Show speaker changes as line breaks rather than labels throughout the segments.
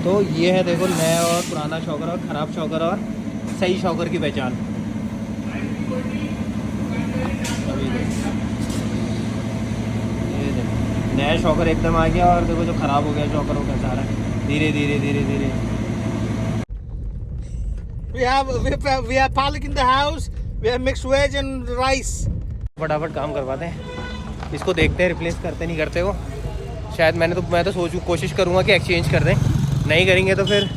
तो ये है देखो नया और पुराना शॉकर और ख़राब शॉकर और सही शॉकर की पहचान। अभी देखो ये देखो नया शॉकर एकदम आ गया और देखो जो ख़राब हो गया शॉकर वो कैसा आ रहा है धीरे धीरे धीरे धीरे।
We have Palak in the house. We have mixed veg and rice.
फटाफट काम करवाते हैं इसको, देखते हैं रिप्लेस करते नहीं करते वो। शायद मैं तो सोचूं कोशिश करूँगा कि एक्सचेंज कर दें, नहीं करेंगे तो फिर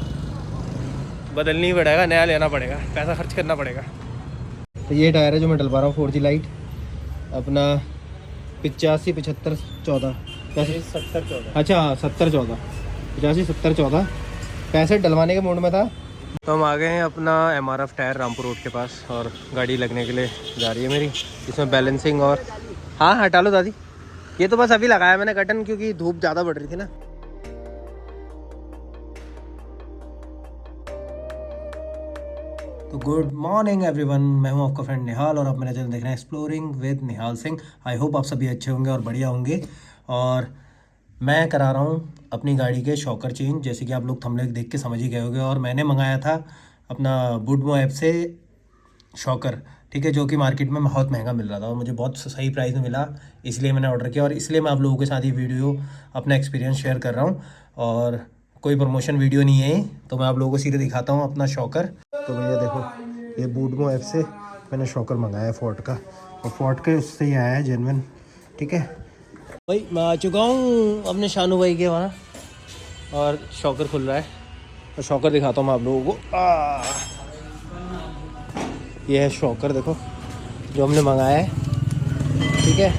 बदलनी ही पड़ेगा, नया लेना पड़ेगा, पैसा खर्च करना पड़ेगा। तो ये टायर है जो मैं डलवा रहा हूँ 4G लाइट अपना 85 75 14 70 14। अच्छा 70 14 85 70 14 65 डलवाने के मूड में था। तो हम आ गए हैं अपना MRF टायर रामपुर रोड के पास और गाड़ी लगने के लिए जा रही है मेरी। इसमें बैलेंसिंग और हाँ हटा लो दादी, ये तो बस अभी लगाया मैंने कटन क्योंकि धूप ज़्यादा बढ़ रही थी ना। तो गुड मॉर्निंग एवरीवन, मैं हूं आपका फ्रेंड निहाल और आप मेरा चैनल देख रहे हैं exploring with Nihal Singh. I hope आप सभी अच्छे होंगे और बढ़िया होंगे। और मैं करा रहा हूं अपनी गाड़ी के शॉकर चेंज, जैसे कि आप लोग थंबनेल देख के समझ ही गए होंगे। और मैंने मंगाया था अपना वुडमो ऐप से शॉकर, ठीक है, जो कि मार्केट में बहुत महंगा मिल रहा था और मुझे बहुत सही प्राइस में मिला, इसलिए मैंने ऑर्डर किया और इसलिए मैं आप लोगों के साथ ये वीडियो अपना एक्सपीरियंस शेयर कर रहा हूँ। और कोई प्रमोशन वीडियो नहीं है, तो मैं आप लोगों को सीधे दिखाता हूँ अपना शॉकर। तो भैया देखो ये वुडमो ऐप से मैंने शॉकर मंगाया है फोर्ड का, और फोर्ड के उससे ही आया है जेन्युइन, ठीक है भाई। मैं आ चुका हूँ अपने शानू भाई के वहाँ और शॉकर खुल रहा है, और शॉकर दिखाता हूँ मैं आप लोगों को। ये है शॉकर देखो जो हमने मंगाया है, ठीक है।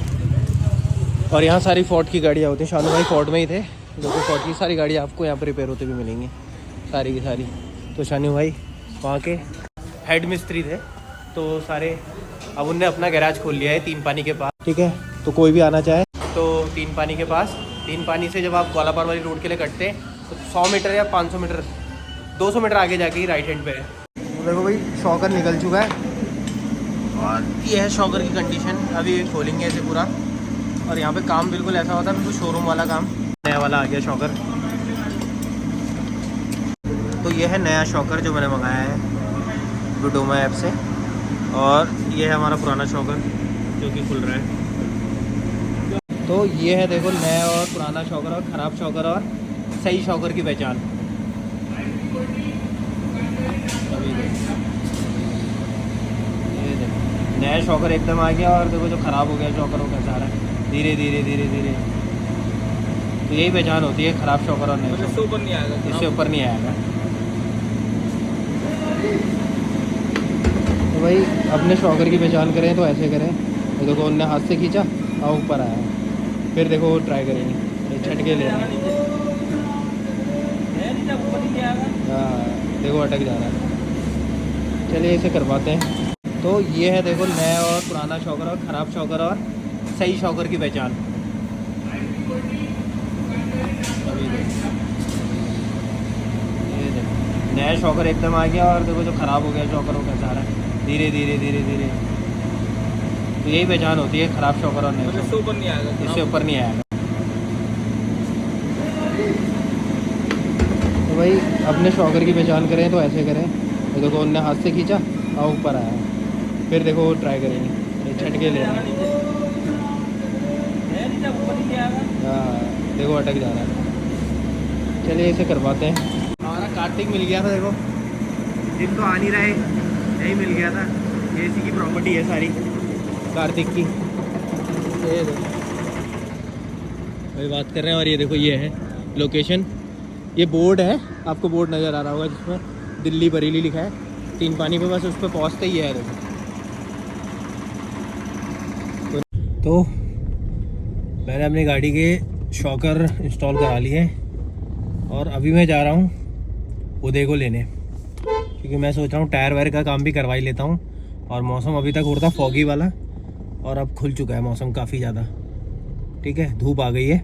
और यहाँ सारी फोर्ड की गाड़ियाँ होती हैं, शानू भाई फोर्ड में ही थे, देखो फोर्ड की सारी गाड़ियाँ आपको यहाँ पर रिपेयर होते भी मिलेंगी, सारी की सारी। तो शानू भाई वहाँ के हेड मिस्त्री थे, तो सारे अब उनने अपना गैराज खोल लिया है 3 पानी के पास, ठीक है। तो कोई भी आना चाहे तो 3 पानी के पास, 3 पानी से जब आप ग्वालापार वाली रोड के लिए कटते हैं तो 100 मीटर या 500 मीटर 200 मीटर आगे जाके ही राइट हैंड पे है। तो देखो भाई शॉकर निकल चुका है और ये है शॉकर की कंडीशन। अभी खोलेंगे ऐसे पूरा, और यहाँ पे काम बिल्कुल ऐसा होता है बिल्कुल शोरूम वाला काम। नया वाला आ गया शॉकर। तो ये है नया शॉकर जो मैंने मंगाया है वुडमो ऐप से, और ये है हमारा पुराना शॉकर जो कि खुल रहा है। तो ये है देखो नया और पुराना शॉकर और ख़राब शॉकर और सही शॉकर की पहचान। अभी देखो ये देखो नया शॉकर एकदम आ गया और देखो जो ख़राब हो गया शॉकर वो कैसा आ रहा है धीरे धीरे धीरे धीरे। तो यही पहचान होती है ख़राब शॉकर और नया शॉकर। इससे ऊपर नहीं आएगा, इससे ऊपर नहीं आएगा। तो भाई अपने शॉकर की पहचान करें तो ऐसे करें, तो देखो उनने हाथ से खींचा और ऊपर आया, फिर देखो वो ट्राई करेंगे झटके ले रहे हैं। हाँ देखो अटक जा रहा है। चलिए इसे करवाते हैं। तो ये है देखो नया और पुराना शॉकर और ख़राब शॉकर और सही शॉकर की पहचान। अभी देखो ये देखो नया शॉकर एकदम आ गया और देखो जो ख़राब हो गया शॉकर वो कैसा आ रहा है धीरे धीरे धीरे धीरे। तो यही पहचान होती है ख़राब शॉकर और नया। इससे ऊपर नहीं आएगा, इससे ऊपर नहीं आएगा। तो भाई अपने शॉकर की पहचान करें तो ऐसे करें, तो देखो उनने हाथ से खींचा और ऊपर आया, फिर देखो वो ट्राई करेंगे झटके ले रहे हैं। हाँ देखो अटक जा रहा है। चलिए इसे करवाते हैं। हमारा कार्तिक मिल गया था, देखो दिन तो आ नहीं रहा है, यही मिल गया था। ये इसी की प्रॉपर्टी है सारी कार्तिक की। ये देखो अभी बात कर रहे हैं। और ये देखो ये है लोकेशन, ये बोर्ड है, आपको बोर्ड नज़र आ रहा होगा जिसमें दिल्ली बरेली लिखा है 3 पानी पे, बस उस पर पहुँचते ही है देखो। तो मैंने अपनी गाड़ी के शॉकर इंस्टॉल करा लिए और अभी मैं जा रहा हूँ उदय को लेने, क्योंकि मैं सोच रहा हूँ टायर वायर का काम भी करवा ही लेता हूँ। और मौसम अभी तक हो रहा था फॉगी वाला, और अब खुल चुका है मौसम काफ़ी ज़्यादा, ठीक है, धूप आ गई है।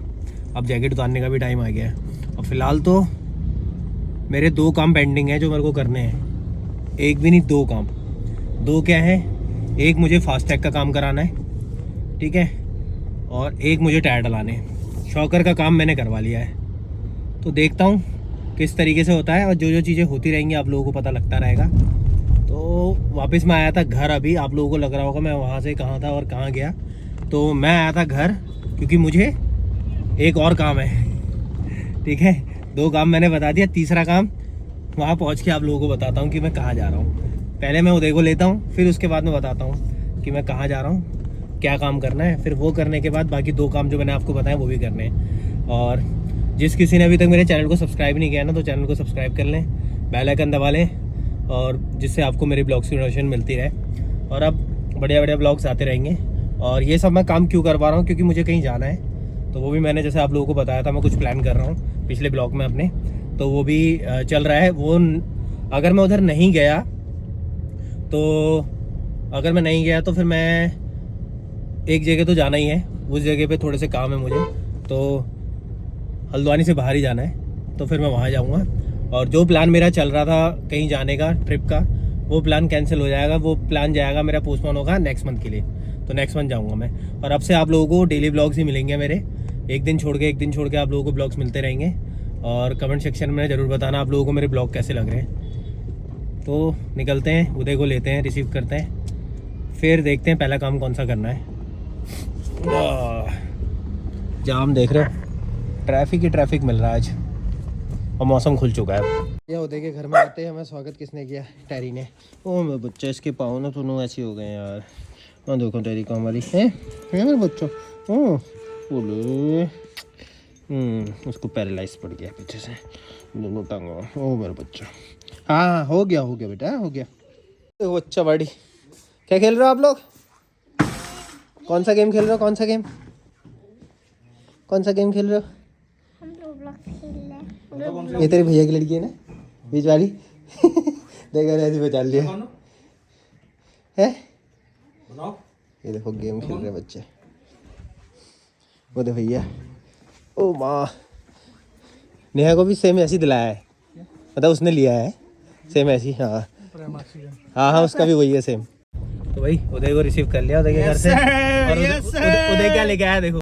अब जैकेट उतारने का भी टाइम आ गया है। और फिलहाल तो मेरे 2 काम पेंडिंग है जो मेरे को करने हैं, एक भी नहीं 2 काम। 2 क्या है, एक मुझे फास्टैग का काम कराना है, ठीक है, और एक मुझे टायर डलाने हैं। शॉकर का काम मैंने करवा लिया है, तो देखता हूँ किस तरीके से होता है, और जो जो चीज़ें होती रहेंगी आप लोगों को पता लगता रहेगा। तो वापस मैं आया था घर। अभी आप लोगों को लग रहा होगा मैं वहाँ से कहाँ था और कहाँ गया। तो मैं आया था घर क्योंकि मुझे एक और काम है, ठीक है। 2 काम मैंने बता दिया, तीसरा काम वहाँ पहुँच के आप लोगों को बताता हूँ कि मैं कहाँ जा रहा हूँ। पहले मैं उदय को लेता हूँ, फिर उसके बाद में बताता हूँ कि मैं कहाँ जा रहा हूँ, क्या काम करना है। फिर वो करने के बाद बाकी 2 काम जो मैंने आपको बताया वो भी करने हैं। और जिस किसी ने अभी तक मेरे चैनल को सब्सक्राइब नहीं किया ना, तो चैनल को सब्सक्राइब कर लें, बेल आइकन दबा लें, और जिससे आपको मेरे ब्लॉग्स की नोटिफिकेशन मिलती रहे। और अब बढ़िया बढ़िया ब्लॉग्स आते रहेंगे। और ये सब मैं काम क्यों करवा रहा हूँ, क्योंकि मुझे कहीं जाना है। तो वो भी मैंने जैसे आप लोगों को बताया था, मैं कुछ प्लान कर रहा हूँ पिछले ब्लॉग में अपने, तो वो भी चल रहा है। वो अगर मैं उधर नहीं गया तो फिर मैं एक जगह तो जाना ही है, उस जगह पे थोड़े से काम है मुझे, तो हल्द्वानी से बाहर ही जाना है, तो फिर मैं वहाँ जाऊँगा। और जो प्लान मेरा चल रहा था कहीं जाने का, ट्रिप का, वो प्लान कैंसिल हो जाएगा। वो प्लान जाएगा मेरा, पोस्टपोन होगा नेक्स्ट मंथ के लिए, तो नेक्स्ट मंथ जाऊँगा मैं। और अब से आप लोगों को डेली ब्लॉग्स ही मिलेंगे मेरे, एक दिन छोड़ के आप लोगों को ब्लॉग्स मिलते रहेंगे। और कमेंट सेक्शन में ज़रूर बताना आप लोगों को मेरे ब्लॉग कैसे लग रहे हैं। तो निकलते हैं, उदय को लेते हैं, रिसीव करते हैं, फिर देखते हैं पहला काम कौन सा करना है। जाम देख रहे हो, ट्रैफिक मिल रहा है आज, और मौसम खुल चुका है। ये उदय के घर में आते हैं हमें स्वागत किसने किया? टैरी ने। ओ मेरे बच्चे, इसके पाँव ना दोनों ऐसे हो गए यार। हाँ देखो टैरी का हमारी है मेरे बच्चों। बोले उसको पैरालाइज पड़ गया पीछे से दोनों टांगों। ओ मेरा बच्चा, हाँ हो गया बेटा, हो गया। देखो बच्चा बड़ी। क्या खेल रहे हो आप लोग? कौन सा गेम खेल रहे हो? कौन सा गेम खेल रहे हो?
हम रोब्लॉक्स खेल रहे हैं।
ये तेरे भैया की लड़की है ना, बीच वाली? देखा ऐसे पहचान लिया है। ये देखो गेम खेल रहे बच्चे, वो देखो भैया। ओ माँ, नेहा को भी सेम ऐसी दिलाया है, मतलब उसने लिया है सेम ऐसी। हाँ, उसका भी वही है सेम। तो भाई उदय को रिसीव कर लिया उदय के घर से। और उदय क्या लेके आया देखो।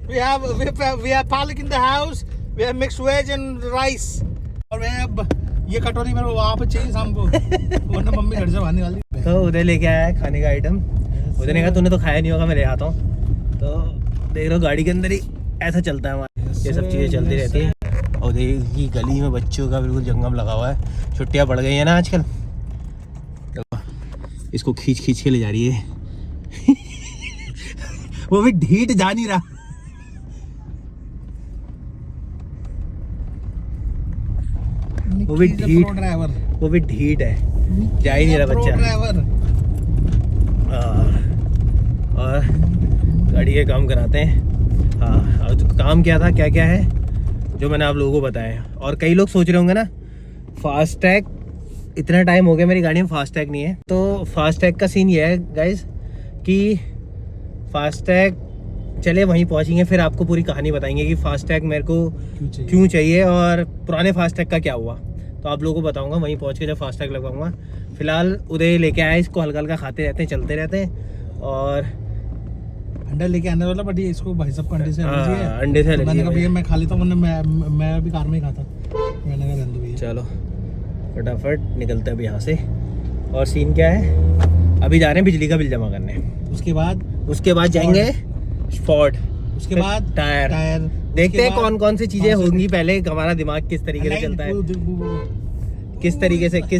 We have palak in the house. We have mixed veg and rice. और ये कटोरी मेरे वहाँ पे चाहिए शाम को, वरना मम्मी घर से भागने वाली।
तो उदय लेके आया है खाने का आइटम। उदय ने कहा तूने तो खाया नहीं होगा, मैं ले आता हूँ। तो देख रहे हो गाड़ी के अंदर ही ऐसा चलता है हमारा, ये सब चीज़ें चलती रहती हैं। और उदय की गली में बच्चों का बिल्कुल जंगम लगा हुआ है, छुट्टियाँ पड़ गई हैं ना आजकल, तो इसको खींच के ले जा रही है। वो भी ढीठ जा नहीं रहा। वो भी ढीठ है, जा ही नहीं रहा बच्चा। और गाड़ी के काम कराते हैं। हाँ, और काम क्या था, क्या है जो मैंने आप लोगों को बताया। और कई लोग सोच रहे होंगे ना, फास्टैग, इतना टाइम हो गया मेरी गाड़ी में फास्टैग नहीं है। तो फास्टैग का सीन ये है गाइज कि फास्टैग, चले वहीं पहुंचेंगे, फिर आपको पूरी कहानी बताएंगे कि फास्टैग मेरे को क्यों चाहिए और पुराने फास्टैग का क्या हुआ। तो आप लोगों को बताऊंगा वहीं पहुंच के जब फास्टैग लगवाऊंगा। फिलहाल उदय लेके आया, इसको हल्का हल्का खाते रहते हैं, चलते रहते हैं। और
अंडा लेके आने वाला, बट ये इसको भाई साहब अंडे से एलर्जी है।
अंडे से
मैंने कहा भैया मैं खा लेता हूँ, मैं भी कार में ही खाता। मैंने कहा रहने दो भैया।
चलो फटाफट निकलते हैं अब यहाँ से। और सीन क्या है, अभी जा रहे हैं बिजली का बिल जमा करने। उसके बाद जाएंगे फोर्ड, उसके बाद टायर। देखते हैं कौन कौन सी चीजें होंगी। पहले हमारा दिमाग किस तरीके से चलता है, किस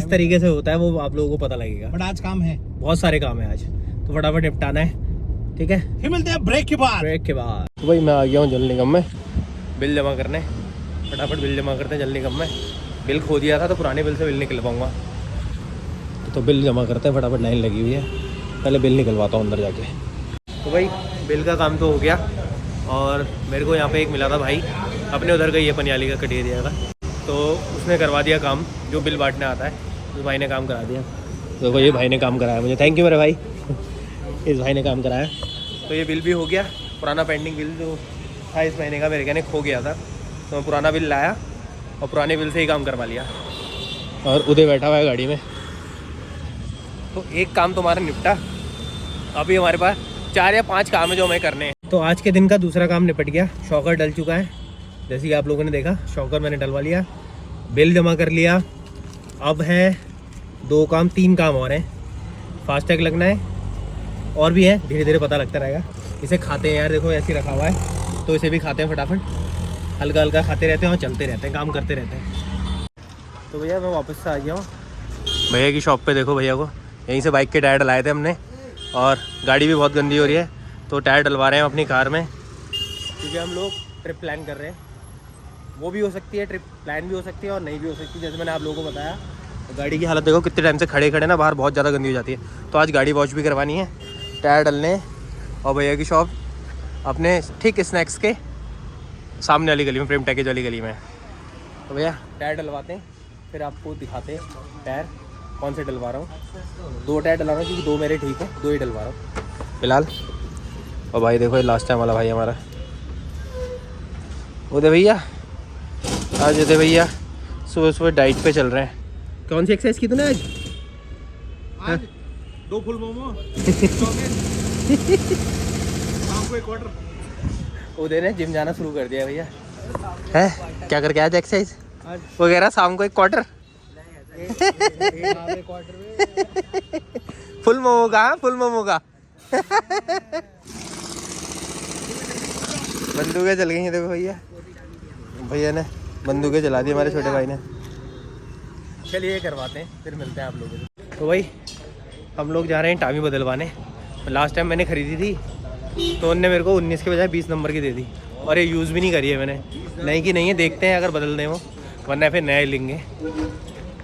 तरीके से होता है, वो आप लोगों को पता लगेगा।
बट आज काम है,
बहुत सारे काम है आज, तो फटाफट निपटाना है, ठीक है।
फिर मिलते हैं ब्रेक के बाद।
तो भाई मैं आ गया हूँ जल निगम में बिल जमा करने। फटाफट बिल जमा करते हैं जल निगम में। बिल खो दिया था तो पुराने बिल से बिल निकल पाऊँगा, तो बिल जमा करते हैं। फटाफट लाइन लगी हुई है, पहले बिल निकलवाता हूँ अंदर जाके। तो भाई बिल का काम तो हो गया। और मेरे को यहाँ पे एक मिला था भाई, अपने उधर का ही पनियाली का कटिया दिया था, तो उसने करवा दिया काम, जो बिल बांटने आता है। तो भाई ने काम करा दिया। तो ये भाई ने काम कराया मुझे, थैंक यू मेरे भाई। इस भाई ने काम कराया, तो ये बिल भी हो गया। पुराना पेंडिंग बिल जो था इस महीने का मेरे कहने खो गया था, तो मैं पुराना बिल लाया और पुराने बिल से ही काम करवा लिया। और उदय बैठा हुआ है गाड़ी में। तो एक काम तुम्हारा निपटा। अभी हमारे पास 4 या 5 काम है जो हमें करने हैं। तो आज के दिन का दूसरा काम निपट गया, शॉकर डल चुका है जैसे कि आप लोगों ने देखा, शॉकर मैंने डलवा लिया, बिल जमा कर लिया। अब है 3 काम और हैं। फास्टैग लगना है और भी है, धीरे धीरे पता लगता रहेगा। इसे खाते हैं यार, देखो ऐसे ही रखा हुआ है, तो इसे भी खाते हैं फटाफट, हल्का हल्का खाते रहते हैं और चलते रहते हैं, काम करते रहते हैं। तो भैया मैं वापस से आ गया हूँ भैया की शॉप पे। देखो भैया को यहीं से बाइक के टायर डलाए थे हमने, और गाड़ी भी बहुत गंदी हो रही है, तो टायर डलवा रहे हैं अपनी कार में, क्योंकि हम लोग ट्रिप प्लान कर रहे हैं। वो भी हो सकती है, ट्रिप प्लान भी हो सकती है और नहीं भी हो सकती, जैसे मैंने आप लोगों को बताया। तो गाड़ी की हालत देखो, कितने टाइम से खड़े खड़े ना बाहर बहुत ज़्यादा गंदी हो जाती है। तो आज गाड़ी वॉश भी करवानी है, टायर डलने। और भैया की शॉप अपने ठीक स्नैक्स के सामने वाली गली में, प्रेम टैकेज वाली गली में। तो भैया टायर डलवाते हैं, फिर आपको दिखाते हैं टायर कौन से डलवा रहा हूँ। 2 टायर डलवा रहा हूँ, क्योंकि 2 मेरे ठीक है, 2 ही डलवा रहा हूँ फिलहाल। और भाई देखो, ये लास्ट टाइम वाला भाई हमारा उदय भैया, आज उदय भैया सुबह सुबह डाइट पे चल रहे हैं। कौन सी एक्सरसाइज की तूने आज?
आज 2 फुल मोमो, शाम को 1 क्वार्टर।
उदय ने जिम जाना शुरू कर दिया भैया। है क्या करके आज एक्सरसाइज? वो कह रहा शाम को 1 क्वार्टर। फुल मोमो का, फुल मोमो का। बंदूकें चल गई हैं देखो भैया, भैया ने बंदूकें चला दी हमारे छोटे भाई ने। चलिए करवाते हैं, फिर मिलते हैं आप लोगों से। तो भाई हम लोग जा रहे हैं टामी बदलवाने। लास्ट टाइम मैंने ख़रीदी थी, तो उनने मेरे को 19 के बजाय 20 नंबर की दे दी, और ये यूज़ भी नहीं करी है मैंने। नई की नहीं है, देखते हैं अगर बदल दें वो, वरना फिर नए लेंगे।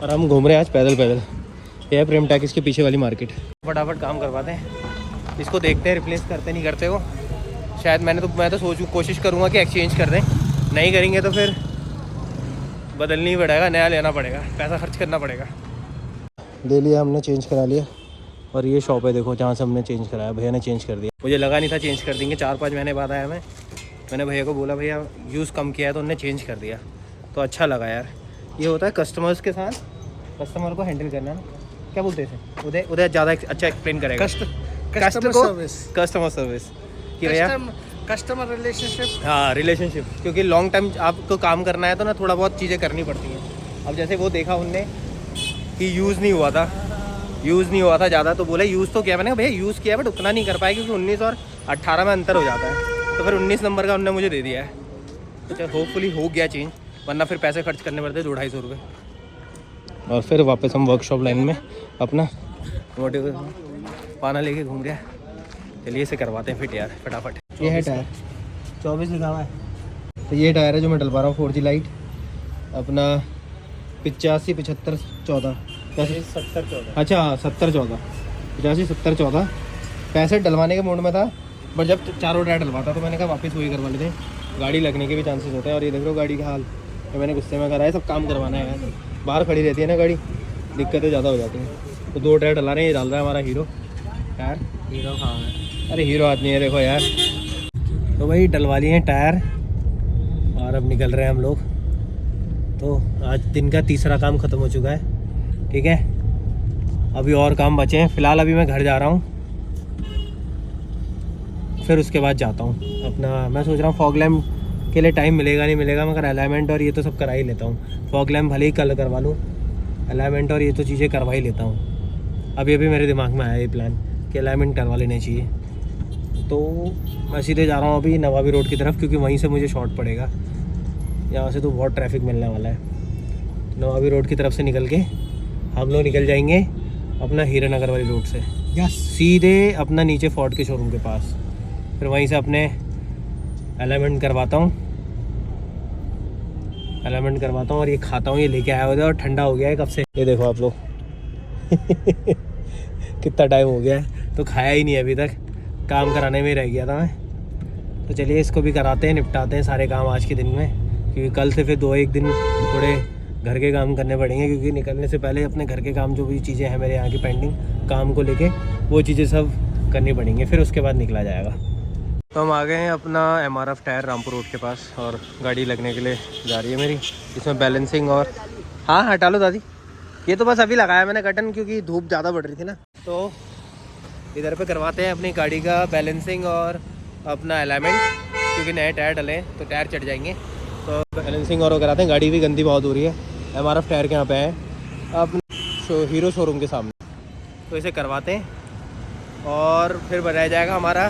और हम घूम रहे हैं आज पैदल पैदल। ये है प्रेम टैक्स के पीछे वाली मार्केट। फटाफट काम करवाते हैं, इसको देखते हैं रिप्लेस करते नहीं करते हो। शायद मैं तो कोशिश करूँगा कि एक्सचेंज कर दें, नहीं करेंगे तो फिर बदलनी ही पड़ेगा, नया लेना पड़ेगा, पैसा खर्च करना पड़ेगा। ले लिया हमने, चेंज करा लिया। और ये शॉप है देखो, जहाँ से हमने चेंज कराया, भैया ने चेंज कर दिया। मुझे लगा नहीं था चेंज कर देंगे, 4-5 महीने बाद आया मैंने भैया को बोला भैया यूज़ कम किया है, तो उन्होंने चेंज कर दिया। तो अच्छा लगा यार। ये होता है कस्टमर्स के साथ, कस्टमर को हैंडल करना ना, क्या बोलते हैं उदय ज़्यादा अच्छा एक्सप्लेन करेगा। कस्टमर सर्विस कि भैया
कस्टमर रिलेशनशिप।
हाँ, रिलेशनशिप, क्योंकि लॉन्ग टाइम आपको काम करना है तो ना थोड़ा बहुत चीज़ें करनी पड़ती हैं। अब जैसे वो देखा उनने कि यूज़ नहीं हुआ था ज़्यादा, तो बोले यूज़ तो किया। मैंने कहा भैया यूज़ किया बट उतना नहीं कर पाए, क्योंकि 19 और 18 में अंतर हो जाता है। तो फिर 19 नंबर का उन्होंने मुझे दे दिया है। तो चल होपफुली हो गया चेंज, वरना फिर पैसे खर्च करने पड़ते 200-250 रुपये। और फिर वापस हम वर्कशॉप लाइन में अपना मोटिव पाना लेके घूम गया। चलिए इसे करवाते हैं फिट यार फटाफट। ये है टायर, 24 लिखा हुआ है। तो ये टायर है जो मैं डलवा रहा हूँ 4G लाइट, अपना 85, 75, 14, 70, 14। अच्छा 70, 14, 85, 70, 14। 65 डलवाने के मूड में था, बट जब चारों टायर डलवाता तो मैंने कहा वापस वही करवा लेते हैं, गाड़ी लगने के भी चांसेस होते हैं। और ये देख लो गाड़ी का हाल, तो मैंने गुस्से में करा है, सब काम करवाना है यार, बाहर खड़ी रहती है ना गाड़ी, दिक्कतें ज़्यादा हो जाती हैं। तो 2 टायर डला रहे हैं, ये डाल रहा है हमारा हीरो यार। हीरो कहाँ है? अरे हीरो आदमी है देखो यार। तो भाई डलवा लिए हैं टायर, और अब निकल रहे हैं हम लोग। तो आज दिन का तीसरा काम ख़त्म हो चुका है, ठीक है। अभी और काम बचे हैं। फ़िलहाल अभी मैं घर जा रहा हूँ, फिर उसके बाद जाता हूँ अपना। मैं सोच रहा हूँ फॉग लैम्प के लिए टाइम मिलेगा नहीं मिलेगा, मगर अलाइनमेंट और ये तो सब करा ही लेता हूँ। फॉग लैम्प भले ही कल करवा लूँ, अलाइनमेंट और ये तो चीज़ें करवा ही लेता हूँ। अभी मेरे दिमाग में आया ये प्लान कि अलाइनमेंट करवा लेने चाहिए। तो मैं सीधे जा रहा हूँ अभी नवाबी रोड की तरफ, क्योंकि वहीं से मुझे शॉर्ट पड़ेगा। यहाँ से तो बहुत ट्रैफिक मिलने वाला है। नवाबी रोड की तरफ से निकल के हम लोग निकल जाएंगे अपना हीरा नगर वाली रोड से, सीधे अपना नीचे फोर्ड के शोरूम के पास। फिर वहीं से अपने अलाइनमेंट करवाता हूँ और ये खाता हूँ। ये लेके आया हुआ है और ठंडा हो गया है कब से, ये देखो आप लोग। कितना टाइम हो गया है, तो खाया ही नहीं अभी तक, काम कराने में रह गया था मैं। तो चलिए इसको भी कराते हैं, निपटाते हैं सारे काम आज के दिन में, क्योंकि कल से फिर 2-1 दिन थोड़े घर के काम करने पड़ेंगे, क्योंकि निकलने से पहले अपने घर के काम जो भी चीज़ें हैं मेरे यहाँ की पेंडिंग काम को लेके, वो चीज़ें सब करनी पड़ेंगी, फिर उसके बाद निकला जाएगा। तो हम आ गए हैं अपना MRF टायर रामपुर रोड के पास, और गाड़ी लगने के लिए जा रही है मेरी। इसमें बैलेंसिंग और हाँ हटा लो दादी, ये तो बस अभी लगाया मैंने कर्टन, क्योंकि धूप ज़्यादा बढ़ रही थी ना। तो इधर पे करवाते हैं अपनी गाड़ी का बैलेंसिंग और अपना अलाइनमेंट, क्योंकि नए टायर डले हैं तो टायर चढ़ जाएंगे। तो बैलेंसिंग और कराते हैं। गाड़ी भी गंदी बहुत हो रही है। MRF टायर के यहाँ पे है अब हीरो शोरूम के सामने, तो इसे करवाते हैं और फिर बनाया जाएगा हमारा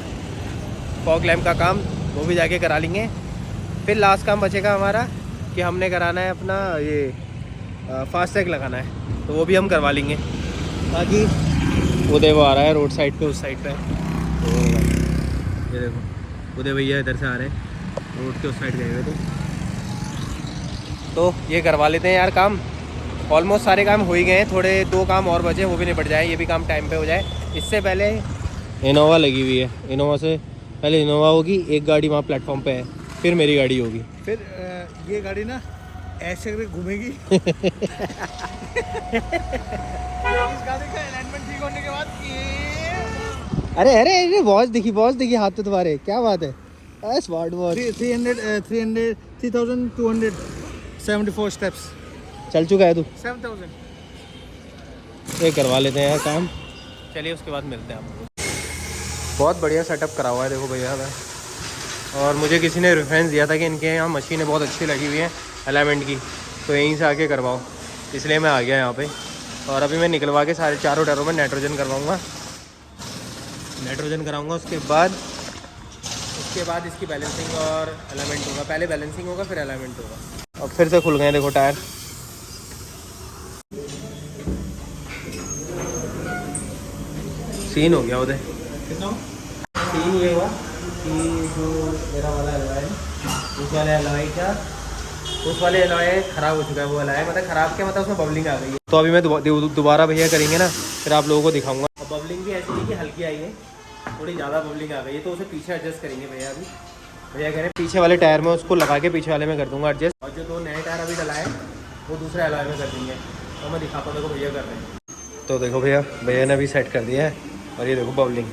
फॉग लैम्प का काम, वो भी जाके करा लेंगे। फिर लास्ट काम बचेगा हमारा कि हमने कराना है अपना ये फास्टैग लगाना है, तो वो भी हम करवा लेंगे। बाकी उदय वो आ रहा है रोड साइड पे, उस साइड पे तो ये देखो उदय भैया इधर से आ रहे हैं, रोड के उस साइड गए हुए थे। तो ये करवा लेते हैं यार काम। ऑलमोस्ट सारे काम हो ही गए हैं, थोड़े 2 काम और बचे, वो भी निपट जाए, ये भी काम टाइम पे हो जाए। इससे पहले इनोवा लगी हुई है, इनोवा से पहले इनोवा होगी, एक गाड़ी वहाँ प्लेटफॉर्म पे है, फिर मेरी गाड़ी होगी।
फिर ये गाड़ी ना ऐसे करके घूमेगी। इस गाड़ी का अलाइनमेंट ठीक होने के बाद
अरे अरे अरे वॉच दिखी हाथ पे तुम्हारे, क्या बात है। स्मार्ट वॉच
3274 स्टेप्स
चल चुका है तू।
7000।
ये करवा लेते हैं यार काम, चलिए उसके बाद मिलते हैं आपको। बहुत बढ़िया सेटअप करा हुआ है देखो भैया है। और मुझे किसी ने रेफरेंस दिया था कि इनके यहाँ मशीनें बहुत अच्छी लगी हुई हैं अलाइनमेंट की, तो यहीं से आके करवाओ, इसलिए मैं आ गया यहाँ पे। और अभी मैं निकलवा के सारे चारों टायरों में नाइट्रोजन करवाऊँगा, नाइट्रोजन कराऊँगा। उसके बाद इसकी बैलेंसिंग और अलाइनमेंट होगा। पहले बैलेंसिंग होगा फिर अलाइनमेंट होगा। अब फिर से खुल गए देखो टायर। सीन हो गया उधर।
कितना
सीन ये हुआ कि जो मेरा वाला एलॉय है, उस वाले एलॉय का उस वाले एलॉय ख़राब हो चुका है। वो एलॉय मतलब ख़राब क्या, मतलब उसमें बबलिंग आ गई है। तो अभी मैं दोबारा भैया करेंगे ना, फिर आप लोगों को दिखाऊंगा। बबलिंग भी ऐसी नहीं कि हल्की आई है, थोड़ी ज़्यादा बबलिंग आ गई है, तो उसे पीछे एडजस्ट करेंगे भैया। अभी भैया कह रहे हैं पीछे वाले टायर में उसको लगा के पीछे वाले में कर दूंगा एडजस्ट, और जो 2 नए टायर अभी डलाए वो दूसरे एलॉय में कर देंगे। तो मैं दिखाता हूँ, देखो भैया कर रहे हैं। तो देखो भैया ने अभी सेट कर दिया है, और ये देखो बबलिंग,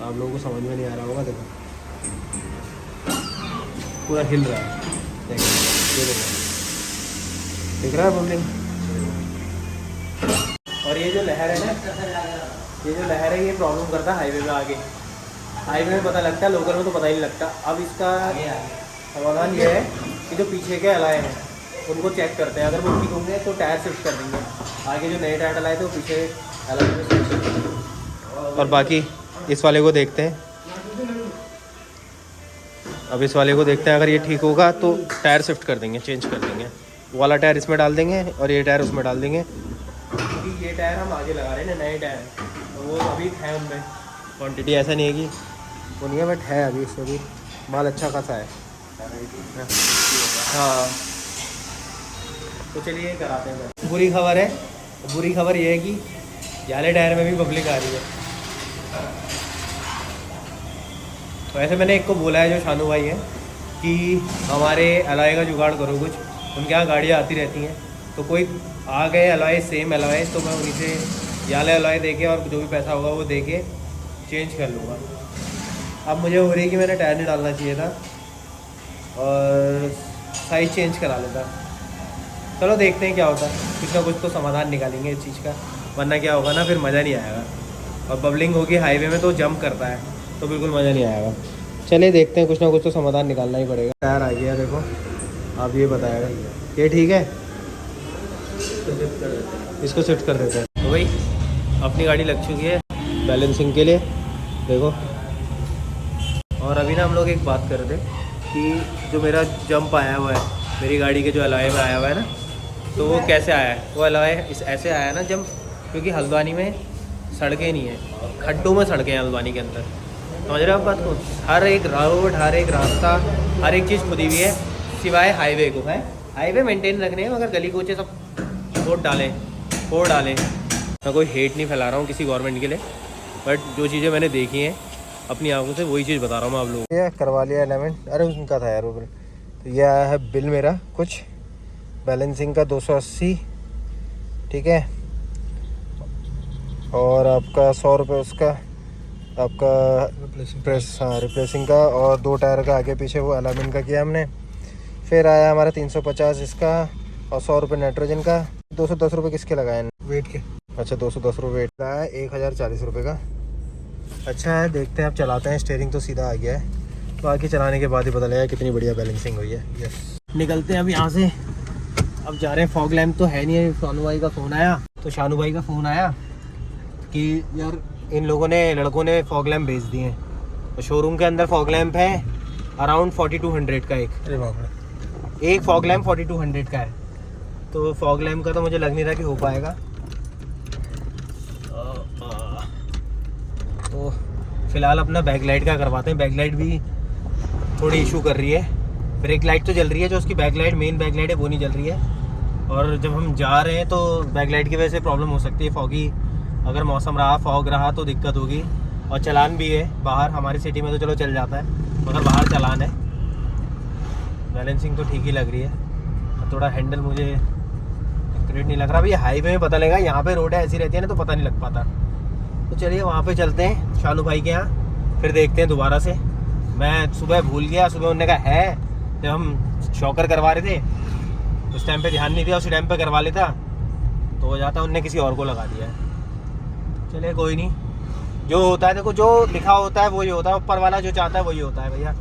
आप लोगों को समझ में नहीं आ रहा होगा, देखो पूरा हिल रहा है, देखो ये देखो दिख रहा है बबलिंग। और ये जो लहर है ना, ये जो लहर है ये प्रॉब्लम करता है हाईवे में आगे। हाईवे में पता लगता है, लोकल में तो पता ही नहीं लगता। अब इसका समाधान ये है कि जो पीछे के एलॉय हैं उनको चेक करते हैं, अगर वो ठीक होंगे तो टायर शिफ्ट कर देंगे। आगे जो नए टायर डलाए थे वो पीछे एलॉय में शिफ्ट कर देंगे। और बाकी इस वाले को देखते हैं, अब इस वाले को देखते हैं, अगर ये ठीक होगा तो टायर शिफ्ट कर देंगे, चेंज कर देंगे। वो वाला टायर इसमें डाल देंगे और ये टायर उसमें डाल देंगे, क्योंकि ये टायर हम आगे लगा रहे हैं ना, नए टायर, तो वो अभी है उनमें क्वांटिटी ऐसा नहीं है कि वो नहीं है, बट है अभी इसमें भी माल अच्छा खासा है। हाँ तो चलिए कराते हैं। बुरी खबर ये है कि याले टायर में भी पब्लिक आ रही है। तो ऐसे मैंने एक को बोला है जो शानू भाई है कि हमारे एलॉय का जुगाड़ करो कुछ, उनके यहाँ गाड़ियाँ आती रहती हैं, तो कोई आ गए एलॉय सेम एलॉय, तो मैं उन्हीं से याले एलॉय दे के और जो भी पैसा होगा वो दे के चेंज कर लूँगा। अब मुझे हो रही है कि मैंने टायर नहीं डालना चाहिए था और साइज़ चेंज करा लेता। चलो देखते हैं क्या होता है, कुछ ना कुछ तो समाधान निकालेंगे इस चीज़ का, वरना क्या होगा ना फिर मज़ा नहीं आएगा। और बबलिंग होगी हाईवे में तो जंप करता है, तो बिल्कुल मज़ा नहीं आएगा। चलिए देखते हैं, कुछ ना कुछ तो समाधान निकालना ही पड़ेगा। टायर आ गया देखो, आप ये बताएगा ये ठीक है, इसको शिफ्ट कर देते हैं। तो भाई अपनी गाड़ी लग चुकी है बैलेंसिंग के लिए देखो। और अभी ना हम लोग एक बात कर रहे थे कि जो मेरा जंप आया हुआ है मेरी गाड़ी के जो एलॉय में आया हुआ है ना, तो वो कैसे आया है। वो एलॉय इस ऐसे आया ना जंप, क्योंकि हल्द्वानी में सड़कें नहीं है, खड्डों में सड़कें हैं हल्द्वानी के अंदर, समझ रहे हो आप बात को। हर एक रोड, हर एक रास्ता, हर एक चीज़ खुदी हुई है सिवाय हाईवे को है। हाईवे मेंटेन रखने हैं, मगर गली कोचे सब फोड़ डालें। मैं कोई हेट नहीं फैला रहा हूँ किसी गवर्नमेंट के लिए, बट जो चीज़ें मैंने देखी हैं अपनी आंखों से वही चीज़ बता रहा हूँ मैं आप लोगों को। ये करवा लिया एलिमेंट, अरे उनका था यार वो बिल। तो ये आया है बिल मेरा कुछ बैलेंसिंग का 280, ठीक है, और आपका 100 रुपये उसका आपका रिप्लेसिंग का, और 2 टायर का आगे पीछे वो अलाइनमेंट का किया हमने। फिर आया हमारा 350 इसका और 100 रुपये नाइट्रोजन का। 210 रुपये किसके लगाए वेट के? अच्छा 210 रुपये वेट का है, 1040 रुपये का। अच्छा है, देखते हैं अब चलाते हैं। स्टीयरिंग तो सीधा आ गया है, बाकी चलाने के बाद ही पता लगा कितनी बढ़िया बैलेंसिंग हुई है। यस, निकलते हैं अब यहाँ से। अब जा रहे हैं। फॉग लैम्प तो है नहीं, शानू भाई का फ़ोन आया तो शानू भाई का फ़ोन आया कि यार इन लोगों ने, लड़कों ने फॉग लैम्प भेज दिए हैं। तो शोरूम के अंदर फॉग लैम्प है अराउंड 4200 का एक।
अरे बाप रे,
एक फॉग लैम्प 4200 का है। तो फॉग लैम्प का तो मुझे लग नहीं रहा कि हो पाएगा। तो फिलहाल अपना बैक लाइट का करवाते हैं। बैक लाइट भी थोड़ी इशू कर रही है। ब्रेक लाइट तो जल रही है, जो उसकी back light, main back light है, वो नहीं जल रही है। और जब हम जा रहे हैं तो बैक लाइट की वजह से प्रॉब्लम हो सकती है। फॉगी अगर मौसम रहा, फॉग रहा तो दिक्कत होगी। और चलान भी है बाहर। हमारी सिटी में तो चलो चल जाता है, मगर बाहर चलान है। बैलेंसिंग तो ठीक ही लग रही है। थोड़ा हैंडल मुझे एक्यूरेट नहीं लग रहा। अभी हाईवे में पता लगेगा, यहाँ पे रोड ऐसी रहती है ना तो पता नहीं लग पाता। तो चलिए वहाँ पे चलते हैं शानू भाई के यहाँ, फिर देखते हैं दोबारा से। मैं सुबह भूल गया, सुबह उन्होंने कहा है, जब हम शॉकर करवा रहे थे उस टाइम पे ध्यान नहीं दिया, उसी टाइम पे करवा लेता तो हो जाता। उनने किसी और को लगा दिया है। चलिए कोई नहीं, जो होता है, देखो जो लिखा होता है वही होता है। ऊपर वाला जो चाहता है वही होता है भैया।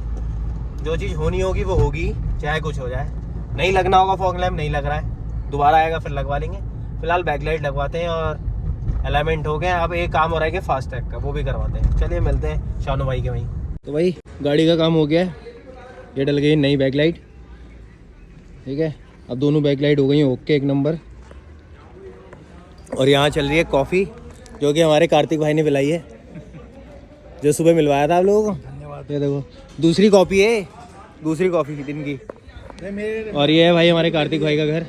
जो चीज़ होनी होगी वो होगी, चाहे कुछ हो जाए। नहीं लगना होगा फॉग लैम्प, नहीं लग रहा है, दोबारा आएगा फिर लगवा लेंगे। फिलहाल बैक लाइट लगवाते हैं और अलाइनमेंट हो गया। अब एक काम हो रहा है कि फास्ट टैग का, वो भी करवाते हैं। चलिए मिलते हैं शानू भाई के वहीं। तो भाई गाड़ी का काम हो गया है, ये डल गई नई बैक लाइट। ठीक है, अब दोनों बैक लाइट हो गई हैं ओके, एक नंबर। और यहाँ चल रही है कॉफ़ी, जो कि हमारे कार्तिक भाई ने पिलाई है, जो सुबह मिलवाया था आप लोगों को।
धन्यवाद।
ये देखो दूसरी कॉफ़ी है, दूसरी कॉफ़ी दिन की। और ये है भाई हमारे कार्तिक भाई का घर।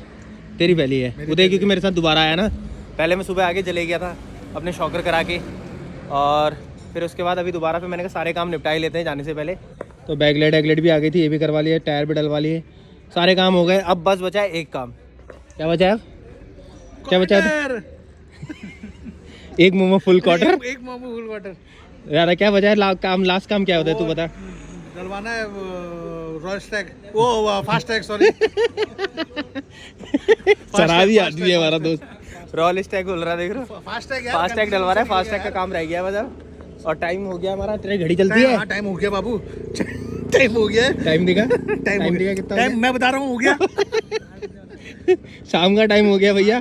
तेरी पहली है उदय, क्योंकि मेरे साथ दोबारा आया ना। पहले मैं सुबह आगे चले गया था अपने शॉकर करा के, और फिर उसके बाद अभी दोबारा फिर मैंने कहा सारे काम निपटा ही लेते हैं जाने से पहले। तो बैक लाइट भी आ गई थी, ये भी करवा लिए, टायर भी डलवा लिए, सारे काम हो गए। अब बस बचा है एक काम। क्या बचा है? क्या बचा है? एक मोमो फुल क्वार्टर।
एक मोमो फुल क्वार्टर
यार क्या बचा है? लास्ट काम क्या होता है तू बता।
डलवाना है रॉयल टैग, वो फास्ट टैग, सॉरी।
शराबी आदमी है हमारा दोस्त। रॉयल स्टैग बोल रहा, देख रहे हो?
फास्ट टैग
फास्ट टैग डलवा रहा है। फास्ट टैग का काम रह गया है मतलब। और टाइम हो गया हमारा। तेरी घड़ी चलती है?
हाँ, टाइम हो गया बाबू, टाइम हो गया।
टाइम दिखा?
टाइम
दिखा कितना?
टाइम मैं बता रहा हूँ, हो गया।
शाम का टाइम हो गया भैया।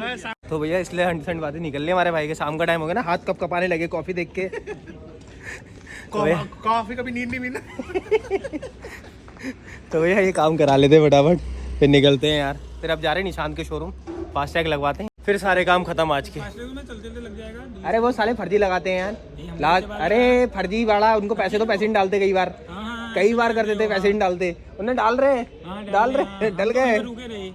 तो भैया इसलिए 100% बातें निकल रही है हमारे भाई के। शाम का टाइम हो गया ना, हाथ कप कपाने लगे कॉफी देख के।
कॉफी कभी नींद नहीं मिला।
तो भैया ये काम करा लेते फटाफट, फिर निकलते हैं यार। फिर अब जा रहे हैं निशांत के शोरूम, फास्ट टैग लगवाते हैं, फिर सारे काम खत्म आज के। अरे वो साले फर्जी लगाते हैं यार, अरे फर्जी वाला, उनको पैसे तो पैसे नहीं डालते। कई बार कर देते, पैसे नहीं डालते। उन्हें डाल रहे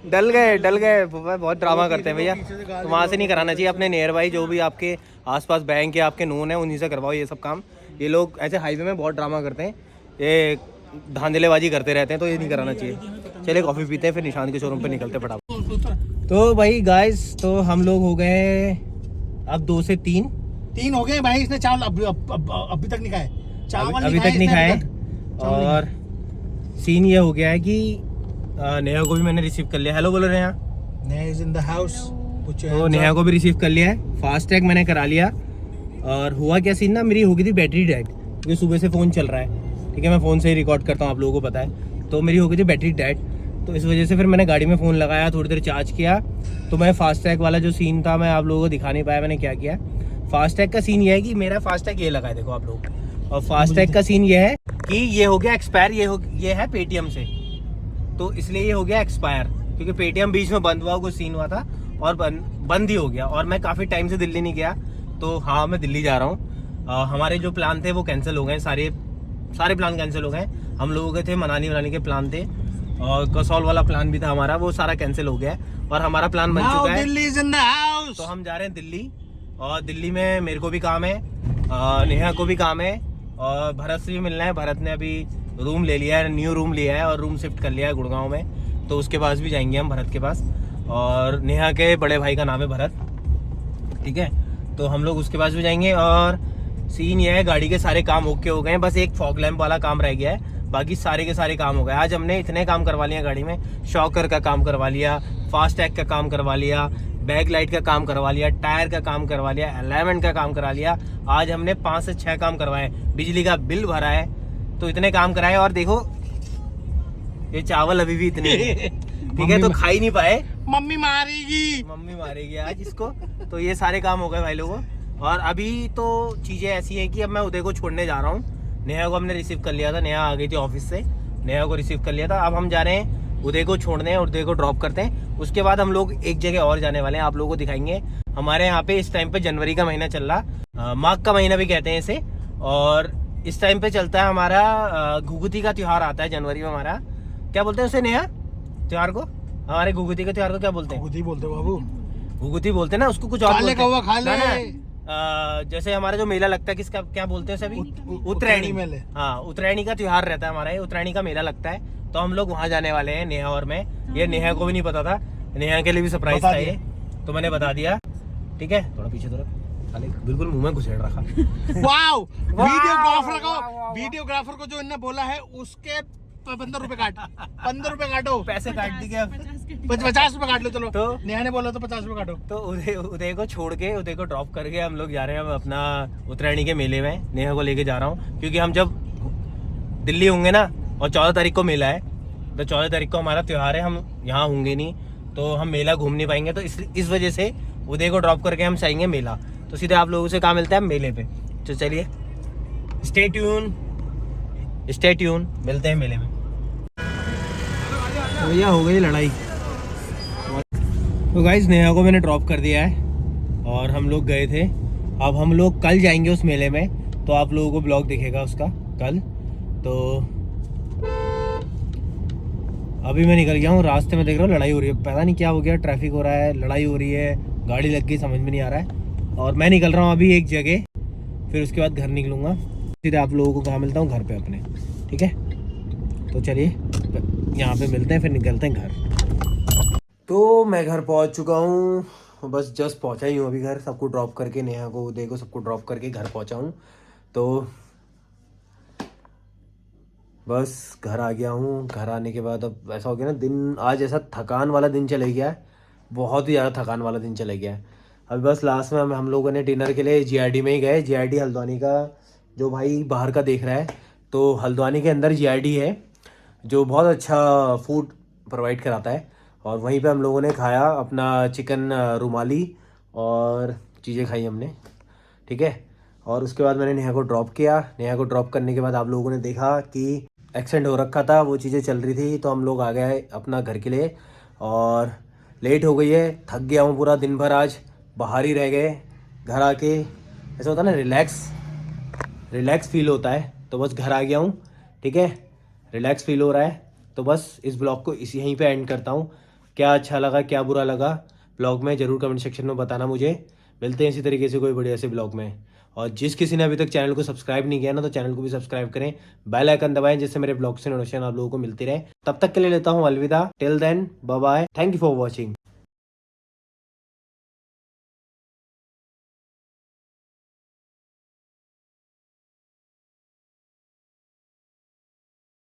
डल गए। बहुत ड्रामा करते हैं भैया। तो वहाँ से नहीं कराना चाहिए। अपने नियर बाई जो भी आपके आसपास बैंक या आपके नोन है उन्हीं से करवाओ ये सब काम। ये लोग ऐसे हाईवे में बहुत ड्रामा करते हैं, ये धांधलेबाजी करते रहते हैं, तो ये नहीं कराना चाहिए। चलिए कॉफ़ी पीते हैं, फिर निशान के शोरूम पे निकलते फटाफट। तो भाई गाइस, तो हम लोग हो गए अब 2 से 3
हो गए भाई। इसने चावल अभी तक नहीं खाए, चावल
अभी तक नहीं खाए। और सीन ये हो गया है कि नेहा को भी मैंने रिसीव कर लिया। हेलो बोलो Neha.
Neha is in the house.
तो नेहा को भी रिसीव कर लिया है। फास्ट टैग मैंने करा लिया। और हुआ क्या सीन ना, मेरी हो गई थी बैटरी डेड, क्योंकि सुबह से फ़ोन चल रहा है। ठीक है, मैं फ़ोन से ही रिकॉर्ड करता हूँ, आप लोगों को पता है। तो मेरी हो गई थी बैटरी डेड, तो इस वजह से फिर मैंने गाड़ी में फ़ोन लगाया, थोड़ी देर चार्ज किया। तो मैं फास्ट टैग वाला जो सीन था मैं आप लोगों को दिखा नहीं पाया। मैंने क्या किया, फास्ट टैग का सीन ये है कि मेरा फास्ट टैग ये लगा है, देखो आप लोग। और फास्ट टैग का सीन ये है कि ये हो गया एक्सपायर। ये है पेटीएम से, तो इसलिए ये हो गया एक्सपायर, क्योंकि पेटीएम बीच में बंद हुआ, कुछ सीन हुआ था और बंद ही हो गया। और मैं काफ़ी टाइम से दिल्ली नहीं गया, तो हाँ मैं दिल्ली जा रहा हूँ। हमारे जो प्लान थे वो कैंसिल हो गए, सारे प्लान कैंसिल हो गए। हम लोगों के थे मनाली के प्लान थे, और कसौल वाला प्लान भी था हमारा, वो सारा कैंसिल हो गया है। और हमारा प्लान बन चुका है,
Delhi is in the house.
तो हम जा रहे हैं दिल्ली। और दिल्ली में मेरे को भी काम है, नेहा को भी काम है, और भरत से भी मिलना है। भरत ने अभी रूम ले लिया है, न्यू रूम लिया है और रूम शिफ्ट कर लिया है गुड़गांव में, तो उसके पास भी जाएंगे हम, भरत के पास। और नेहा के बड़े भाई का नाम है भरत, ठीक है, तो हम लोग उसके पास भी जाएंगे। और सीन ये है, गाड़ी के सारे काम ओके हो गए हैं, बस एक फॉग लैम्प वाला काम रह गया है, बाकी सारे के सारे काम हो गए। आज हमने इतने काम करवा लिया गाड़ी में, शॉकर का काम करवा लिया, फास्ट टैग का काम करवा लिया, बैक लाइट का काम करवा लिया, टायर का काम करवा लिया, अलाइनमेंट का काम करा लिया। आज हमने 5 से 6 काम करवाए। बिजली का बिल भरा है, तो इतने काम कराए और देखो ये चावल अभी भी इतने हैं, ठीक है, तो खा ही नहीं पाए।
मम्मी मारेगी।
मम्मी मारेगी आज इसको। तो ये सारे काम हो गए भाई लोगों। और अभी तो चीज़ें ऐसी हैं कि अब मैं उदय को छोड़ने जा रहा हूँ। नेहा को हमने रिसीव कर लिया था, नेहा आ गई थी ऑफिस से, नेहा को रिसीव कर लिया था। अब हम जा रहे हैं उदय को छोड़ने, उदय को ड्रॉप करते हैं। उसके बाद हम लोग एक जगह और जाने वाले हैं, आप लोगों को दिखाएंगे। हमारे यहाँ पे इस टाइम पे जनवरी का महीना चल रहा, माघ का महीना भी कहते हैं इसे, और इस टाइम पे चलता है हमारा घुघुती का त्योहार आता है जनवरी में। हमारा क्या बोलते हैं उसे नेहा त्योहार को? हमारे घुघुती के त्योहार को क्या बोलते हैं?
खुद ही बोलते बाबू,
घुघुती बोलते हैं ना, उसको कुछ और
काले
बोलते हैं।
कौवा खा ले।
ना, ना, जैसे हमारा जो मेला लगता है किसका क्या बोलते हैं सभी?
उत्तरायणी मेले।
हाँ, उत्तरायणी का त्योहार रहता है हमारा, ये उत्तरायणी का मेला लगता है। तो हम लोग वहाँ जाने वाले हैं, नेहा और मैं। ये नेहा को भी नहीं पता था, नेहा के लिए भी सरप्राइज था ये, तो मैंने बता दिया। ठीक है, थोड़ा पीछे थोड़ा, बिल्कुल मुंह में घुसेड़ रखा।
वाओ, वीडियोग्राफर को जो इन्होंने बोला है उसके 15 रुपए काट, 15 रुपए काटो।
पैसे काट दी क्या?
50 रुपए काट लो चलो।
तो
नेहा ने बोला तो 50 रुपए काटो।
तो उदय को छोड़ के, उदय को ड्रॉप करके हम लोग जा रहे हैं अपना उत्तरायणी के मेले में। नेहा को लेके जा रहा हूँ क्योंकि हम जब दिल्ली होंगे ना, और 14 तारीख को मेला है, तो 14 तारीख को हमारा त्योहार है, हम यहाँ होंगे नहीं, तो हम मेला घूम नहीं पाएंगे। तो इस वजह से उदय को ड्रॉप करके हम जाएंगे मेला। तो सीधे आप लोगों से कहाँ मिलता है? मेले पे। तो चलिए, स्टे ट्यून, मिलते हैं मेले में। भैया हो गई लड़ाई। तो गाइस, नेहा को मैंने ड्रॉप कर दिया है और हम लोग गए थे। अब हम लोग कल जाएंगे उस मेले में, तो आप लोगों को ब्लॉग दिखेगा उसका कल। तो अभी मैं निकल गया हूँ, रास्ते में देख रहा हूँ लड़ाई हो रही है, पता नहीं क्या हो गया, ट्रैफिक हो रहा है, लड़ाई हो रही है, गाड़ी लग गई, समझ में नहीं आ रहा है। और मैं निकल रहा हूँ अभी एक जगह, फिर उसके बाद घर निकलूँगा। फिर आप लोगों को कहाँ मिलता हूँ? घर पे अपने, ठीक है। तो चलिए यहाँ पे मिलते हैं, फिर निकलते हैं घर। तो मैं घर पहुँच चुका हूँ, बस जस्ट पहुँचा ही हूँ अभी घर, सबको ड्रॉप करके, नेहा को, उदय को, सबको ड्रॉप करके घर पहुँचा हूँ। तो बस घर आ गया हूँ। घर आने के बाद अब ऐसा हो गया ना, दिन आज ऐसा थकान वाला दिन चला गया है, बहुत ही ज़्यादा थकान वाला दिन चला गया है। अभी बस लास्ट में हम लोगों ने डिनर के लिए GRD में ही गए। GRD हल्द्वानी का, जो भाई बाहर का देख रहा है, तो हल्द्वानी के अंदर GRD है जो बहुत अच्छा फूड प्रोवाइड कराता है। और वहीं पे हम लोगों ने खाया अपना चिकन रुमाली और चीज़ें खाई हमने, ठीक है। और उसके बाद मैंने नेहा को ड्रॉप किया। नेहा को ड्रॉप करने के बाद आप लोगों ने देखा कि एक्सीडेंट हो रखा था, वो चीज़ें चल रही थी, तो हम लोग आ गए अपना घर के लिए। और लेट हो गई है, थक गया हूँ पूरा दिन भर, आज बाहर ही रह गए। घर आके ऐसा होता है ना, रिलैक्स फील होता है, तो बस घर आ गया हूँ, ठीक है। रिलैक्स फील हो रहा है, तो बस इस ब्लॉग को यहीं पे एंड करता हूँ। क्या अच्छा लगा, क्या बुरा लगा ब्लॉग में, ज़रूर कमेंट सेक्शन में बताना मुझे। मिलते हैं इसी तरीके से कोई बढ़िया से ब्लॉग में। और जिस किसी ने अभी तक चैनल को सब्सक्राइब नहीं किया ना, तो चैनल को भी सब्सक्राइब करें, बेल आइकन दबाएं, जिससे मेरे ब्लॉग से नोटिफिकेशन आप लोगों को मिलती रहे। तब तक के लिए लेता हूँ अलविदा। Till then, bye bye, thank you for watching.